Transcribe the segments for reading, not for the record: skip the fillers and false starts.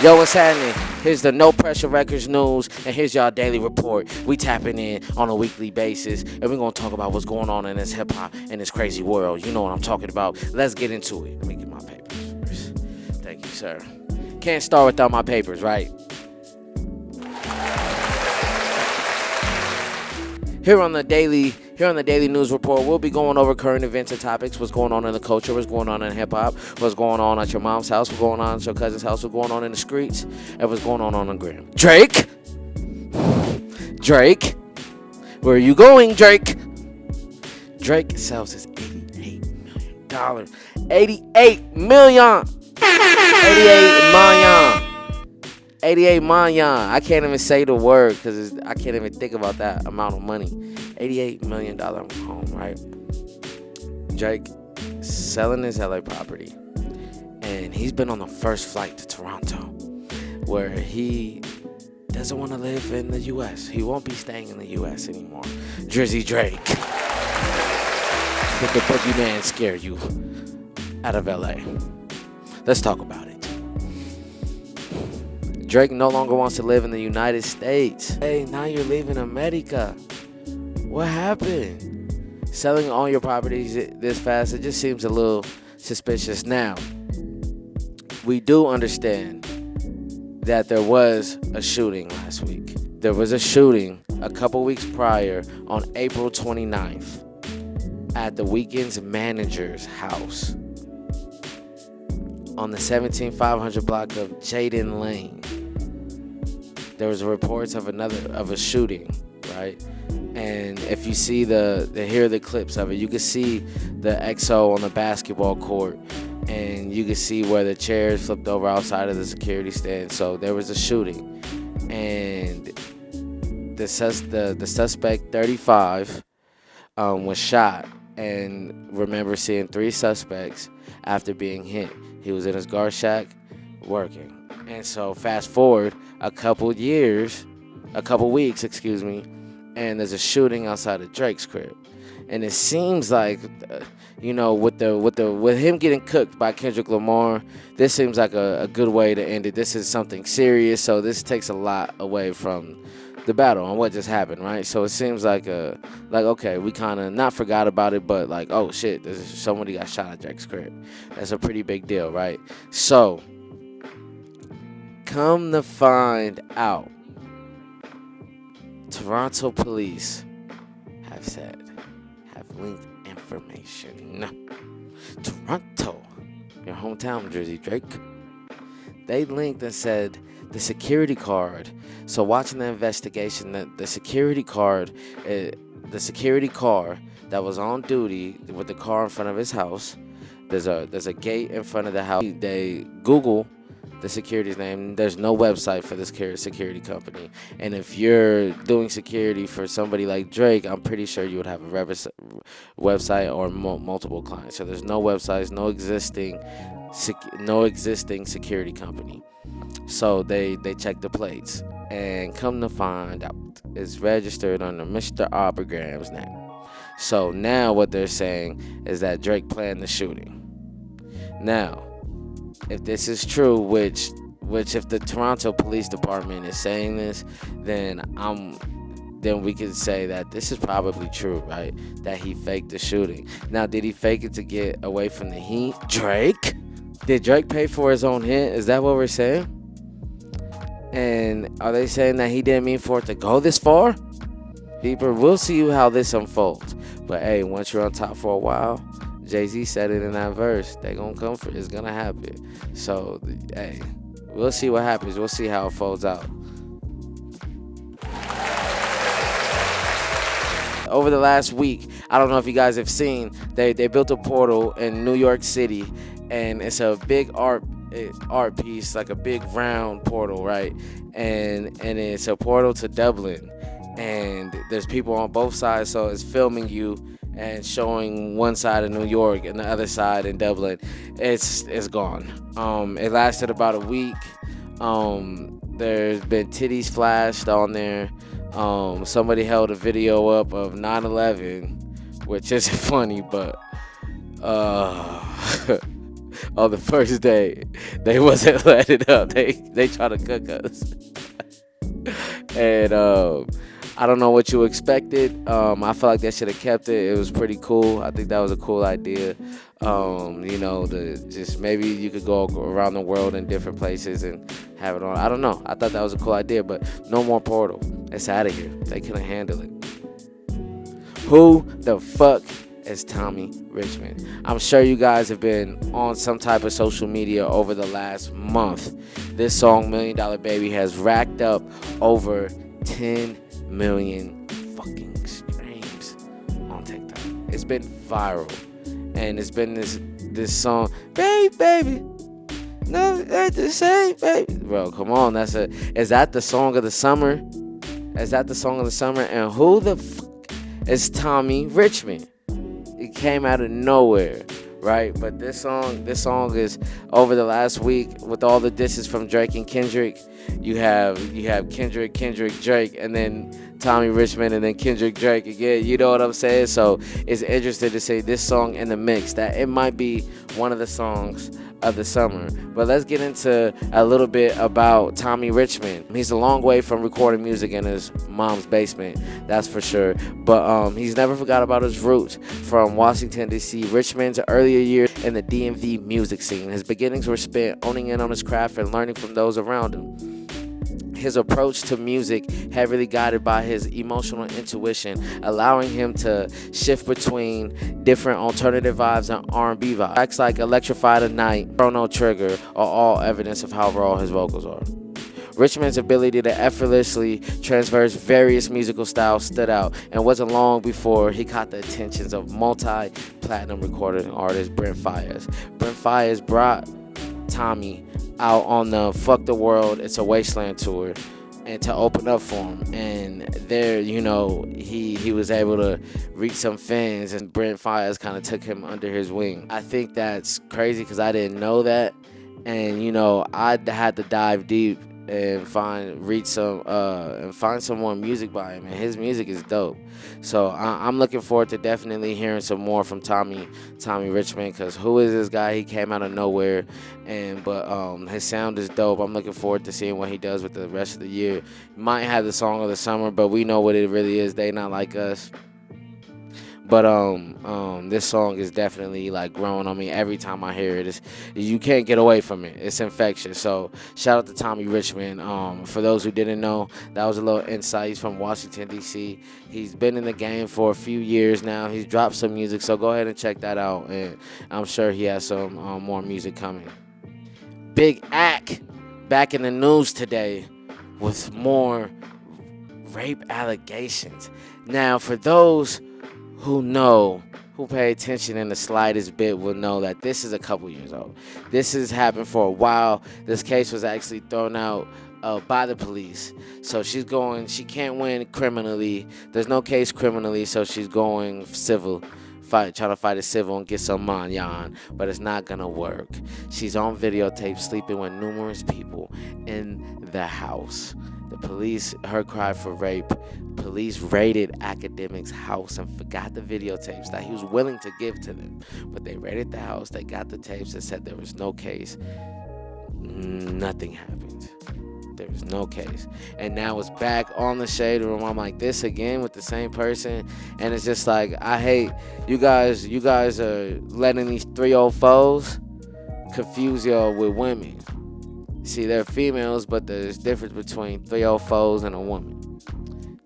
Yo, what's happening? Here's the No Pressure Records news, and here's y'all daily report. We tapping in on a weekly basis, and we're gonna talk about what's going on in this hip hop and this crazy world. You know what I'm talking about. Let's get into it. Let me get my papers first. Thank you, sir. Can't start without my papers, right? Here on the daily news report, we'll be going over current events and topics, what's going on in the culture, what's going on in hip-hop, what's going on at your mom's house, what's going on at your cousin's house, what's going on in the streets, and what's going on the gram. Drake, where are you going, Drake? Drake sells his $88 million. 88 million. 88 million. I can't even say the word because I can't even think about that amount of money. $88 million home, right? Drake selling his LA property. And he's been on the first flight to Toronto, where he doesn't want to live in the U.S. He won't be staying in the U.S. anymore. Drizzy Drake. Did the boogeyman scare you out of LA? Let's talk about it. Drake no longer wants to live in the United States. Hey, now you're leaving America. What happened? Selling all your properties this fast, it just seems a little suspicious. Now, we do understand that there was a shooting last week. There was a shooting a couple weeks prior on April 29th at The Weeknd's manager's house on the 17500 block of Jaden Lane. There was reports of a shooting, right? And if you see hear the clips of it, you can see the XO on the basketball court, and you can see where the chairs flipped over outside of the security stand. So there was a shooting, and the suspect 35 was shot, and remember seeing 3 suspects after being hit. He was in his guard shack working. And so fast forward a couple weeks, and there's a shooting outside of Drake's crib. And it seems like, with him getting cooked by Kendrick Lamar, this seems like a good way to end it. This is something serious, so this takes a lot away from the battle and what just happened, right? So it seems like okay, we kind of not forgot about it, but like, oh shit, somebody got shot at Drake's crib. That's a pretty big deal, right? So come to find out, Toronto police have linked information. Toronto, your hometown, Jersey, Drake. They linked and said the security card. So watching the investigation, the security car that was on duty with the car in front of his house. There's a gate in front of the house. They Google the security's name. There's no website for this security company. And if you're doing security for somebody like Drake, I'm pretty sure you would have a website or multiple clients. So there's no websites, no existing security company. So they check the plates, and come to find out, it's registered under Mr. Abragram's name. So now what they're saying is that Drake planned the shooting. Now, if this is true, which if the Toronto Police Department is saying this, then we could say that this is probably true, right? That he faked the shooting. Now, did he fake it to get away from the heat? Drake? Did Drake pay for his own hit? Is that what we're saying? And are they saying that he didn't mean for it to go this far? Deeper, we'll see how this unfolds. But hey, once you're on top for a while, Jay-Z said it in that verse, they gonna come for it. It's gonna happen. So, hey, we'll see what happens. We'll see how it folds out. Over the last week, I don't know if you guys have seen, they built a portal in New York City, and it's a big art piece, like a big round portal, right? And it's a portal to Dublin, and there's people on both sides, so it's filming you and showing one side of New York and the other side in Dublin. It's gone. It lasted about a week. There's been titties flashed on there. Somebody held a video up of 9/11, which isn't funny, but on the first day, they wasn't letting it up. They try to cook us. And I don't know what you expected. I feel like they should have kept it. It was pretty cool. I think that was a cool idea. The just maybe you could go around the world in different places and have it on. I don't know. I thought that was a cool idea, but no more Portal. It's out of here. They couldn't handle it. Who the fuck is Tommy Richman? I'm sure you guys have been on some type of social media over the last month. This song, $1 Million Baby, has racked up over 10 million fucking streams on TikTok. It's been viral. And it's been this song, baby, no, that's the same, baby. Bro, come on, is that the song of the summer? Is that the song of the summer? And who the fuck is Tommy Richman? It came out of nowhere, right? But this song is over the last week with all the disses from Drake and Kendrick. You have Kendrick, Drake, and then Tommy Richman, and then Kendrick, Drake again. You know what I'm saying? So it's interesting to say this song in the mix, that it might be one of the songs of the summer. But let's get into a little bit about Tommy Richman. He's a long way from recording music in his mom's basement, that's for sure. But he's never forgot about his roots from Washington, D.C. Richman's earlier years in the DMV music scene. His beginnings were spent owning in on his craft and learning from those around him. His approach to music heavily guided by his emotional intuition, allowing him to shift between different alternative vibes and R&B vibes. Tracks like Electrify the Night, Chrono Trigger are all evidence of how raw his vocals are. Richman's ability to effortlessly transverse various musical styles stood out, and wasn't long before he caught the attentions of multi-platinum recording artist Brent Faiyaz. Brent Faiyaz brought Tommy out on the Fuck the World, It's a Wasteland tour, and to open up for him. And there, he was able to reach some fans, and Brent Faiyaz kind of took him under his wing. I think that's crazy because I didn't know that, and I had to dive deep and find some more music by him, and his music is dope. So I'm looking forward to definitely hearing some more from Tommy Richman, because who is this guy? He came out of nowhere, but his sound is dope. I'm looking forward to seeing what he does with the rest of the year. Might have the song of the summer, but we know what it really is. They not like us. But this song is definitely like growing on me every time I hear it. You can't get away from it. It's infectious. So shout out to Tommy Richman. For those who didn't know, that was a little insight. He's from Washington, D.C. He's been in the game for a few years now. He's dropped some music, so go ahead and check that out. And I'm sure he has some more music coming. Big Ack back in the news today with more rape allegations. Now, for those who pay attention in the slightest bit will know that this is a couple years old. This has happened for a while. This case was actually thrown out by the police. So she can't win criminally. There's no case criminally, so she's going civil. Trying to fight it civil and get some manyan, but it's not gonna work. She's on videotape sleeping with numerous people in the house. The police, her cry for rape. Police raided Academic's house and forgot the videotapes that he was willing to give to them. But they raided the house, they got the tapes and said there was no case. Nothing happened. There was no case. And now it's back on the Shade Room. I'm like, this again with the same person. And it's just like, I hate you guys are letting these 304s confuse y'all with women. See, they're females, but there's difference between 304s and a woman.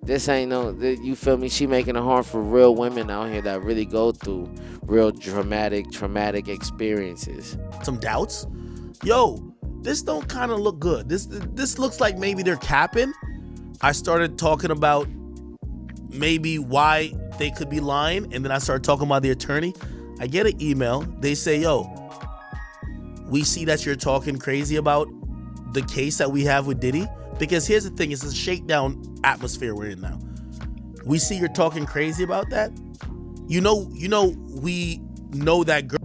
This ain't you feel me? She making it hard for real women out here that really go through real traumatic experiences. Some doubts? Yo, this don't kind of look good. This looks like maybe they're capping. I started talking about maybe why they could be lying, and then I started talking about the attorney. I get an email. They say, yo, we see that you're talking crazy about the case that we have with Diddy. Because here's the thing, it's a shakedown atmosphere we're in now. We see you're talking crazy about that. We know that girl.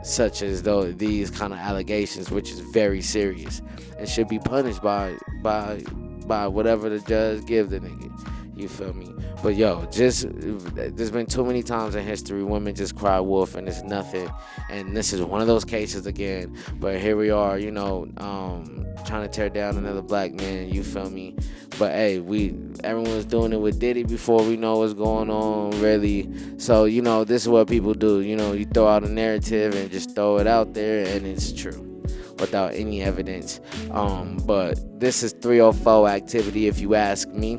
Such as though these kind of allegations, which is very serious and should be punished by whatever the judge gives the nigga. You feel me? But yo, just there's been too many times in history women just cry wolf and it's nothing. And this is one of those cases again. But here we are, trying to tear down another black man. You feel me? But hey, everyone was doing it with Diddy before we know what's going on, really. So this is what people do. You throw out a narrative and just throw it out there, and it's true without any evidence. But this is 304 activity, if you ask me.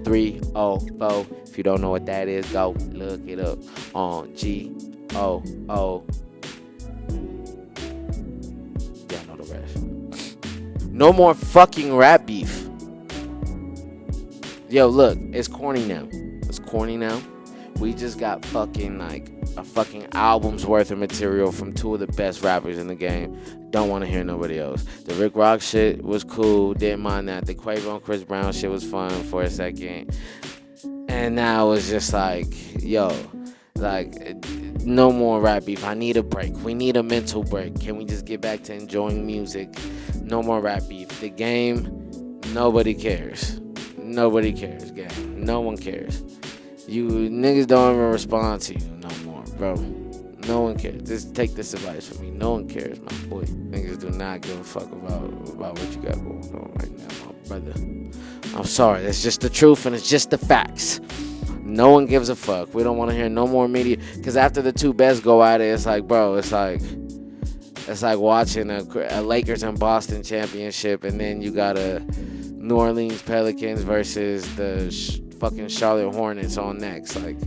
304. If you don't know what that is, go look it up on GOO. Yeah, I know the rest. No more fucking rap beef. Yo, look, it's corny now. It's corny now. We just got fucking a fucking album's worth of material from two of the best rappers in the game. Don't want to hear nobody else. The Rick Rock shit was cool. Didn't mind that. The Quavo and Chris Brown shit was fun for a second. And now it's just no more rap beef. I need a break. We need a mental break. Can we just get back to enjoying music? No more rap beef. The game, nobody cares. Nobody cares, gang. No one cares. You niggas don't even respond to you no more, bro. No one cares. Just take this advice from me. No one cares, my boy. Niggas do not give a fuck about what you got going on right now, my brother. I'm sorry. It's just the truth and it's just the facts. No one gives a fuck. We don't want to hear no more media. Because after the two best go at it, it's like, bro, it's like watching a Lakers and Boston championship, and then you got a New Orleans Pelicans versus the fucking Charlotte Hornets on next. Like,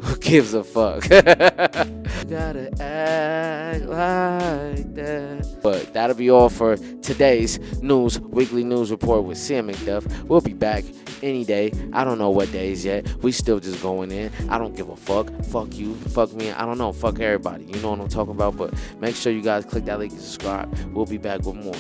who gives a fuck? Gotta act like that. But that'll be all for today's weekly news report with Sam McDuff. We'll be back any day. I don't know what days yet. We still just going in. I don't give a fuck. Fuck you. Fuck me. I don't know. Fuck everybody. You know what I'm talking about. But make sure you guys click that link and subscribe. We'll be back with more.